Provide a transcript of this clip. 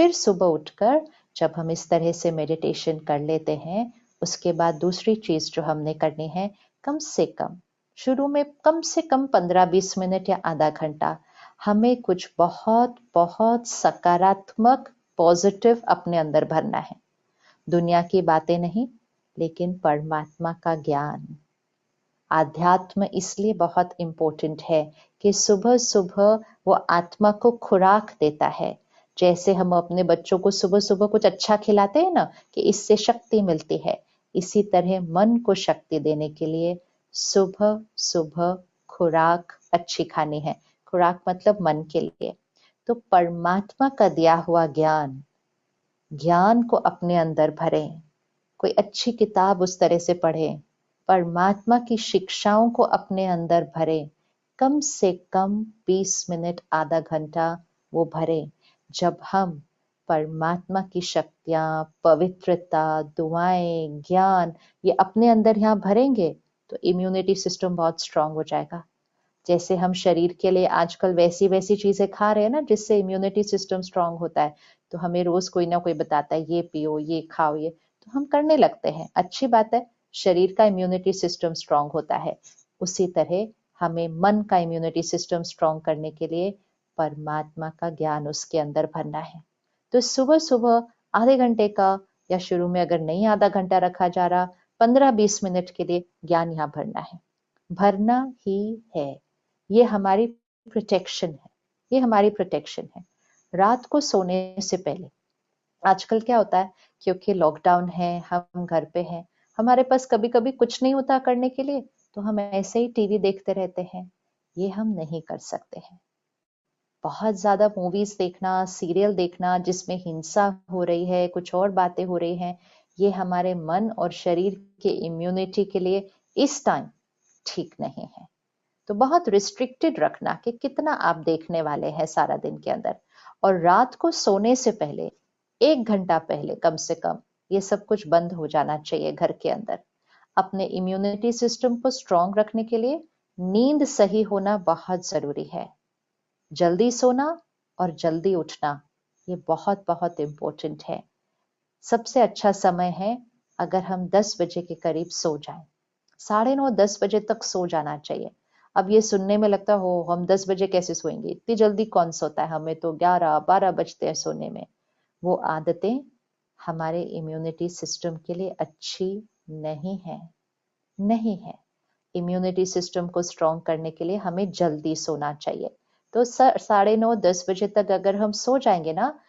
फिर सुबह उठकर जब हम इस तरह से मेडिटेशन कर लेते हैं, उसके बाद दूसरी चीज जो हमने करनी है, कम से कम शुरू में कम से कम 15-20 मिनट या आधा घंटा हमें कुछ बहुत बहुत सकारात्मक पॉजिटिव अपने अंदर भरना है। दुनिया की बातें नहीं, लेकिन परमात्मा का ज्ञान। आध्यात्म इसलिए बहुत इम्पोर्टेंट है कि सुबह सुबह वो आत्मा को खुराक देता है। जैसे हम अपने बच्चों को सुबह सुबह कुछ अच्छा खिलाते हैं ना, कि इससे शक्ति मिलती है, इसी तरह मन को शक्ति देने के लिए सुबह सुबह खुराक अच्छी खानी है। खुराक मतलब मन के लिए। तो परमात्मा का दिया हुआ ज्ञान, ज्ञान को अपने अंदर भरें। कोई अच्छी किताब उस तरह से पढ़ें, परमात्मा की शिक्षाओं को अपने अंदर भरें। कम से कम 20 मिनट आधा घंटा वो भरें। जब हम परमात्मा की शक्तियां, पवित्रता, दुआएं, ज्ञान ये अपने अंदर यहाँ भरेंगे, तो इम्यूनिटी सिस्टम बहुत स्ट्रांग हो जाएगा। जैसे हम शरीर के लिए आजकल वैसी वैसी चीजें खा रहे हैं ना, जिससे इम्यूनिटी सिस्टम स्ट्रांग होता है, तो हमें रोज कोई ना कोई बताता है ये पियो, ये खाओ, ये तो हम करने लगते हैं। अच्छी बात है, शरीर का इम्यूनिटी सिस्टम स्ट्रांग होता है। उसी तरह हमें मन का इम्यूनिटी सिस्टम स्ट्रांग करने के लिए परमात्मा का ज्ञान उसके अंदर भरना है। तो सुबह सुबह आधे घंटे का, या शुरू में अगर नहीं आधा घंटा रखा जा रहा, 15-20 मिनट के लिए ज्ञान यहाँ भरना है। भरना ही है। ये हमारी प्रोटेक्शन है, ये हमारी प्रोटेक्शन है। रात को सोने से पहले, आजकल क्या होता है, क्योंकि लॉकडाउन है, हम घर पे हैं, हमारे पास कभी कभी कुछ नहीं होता करने के लिए, तो हम ऐसे ही टीवी देखते रहते हैं। ये हम नहीं कर सकते हैं। बहुत ज्यादा मूवीज देखना, सीरियल देखना जिसमें हिंसा हो रही है, कुछ और बातें हो रही हैं, ये हमारे मन और शरीर के इम्यूनिटी के लिए इस टाइम ठीक नहीं है। तो बहुत रिस्ट्रिक्टेड रखना कि कितना आप देखने वाले हैं सारा दिन के अंदर। और रात को सोने से पहले 1 घंटा पहले कम से कम ये सब कुछ बंद हो जाना चाहिए घर के अंदर। अपने इम्यूनिटी सिस्टम को स्ट्रांग रखने के लिए नींद सही होना बहुत जरूरी है। जल्दी सोना और जल्दी उठना ये बहुत बहुत इम्पोर्टेंट है। सबसे अच्छा समय है अगर हम 10 बजे के करीब सो जाएं, 9:30-10 बजे तक सो जाना चाहिए। अब ये सुनने में लगता हो हम 10 बजे कैसे सोएंगे, इतनी जल्दी कौन सोता है, हमें तो 11-12 बजते हैं सोने में। वो आदतें हमारे इम्यूनिटी सिस्टम के लिए अच्छी नहीं है, नहीं है। इम्यूनिटी सिस्टम को स्ट्रॉन्ग करने के लिए हमें जल्दी सोना चाहिए। तो 9:30-10 बजे तक अगर हम सो जाएंगे ना,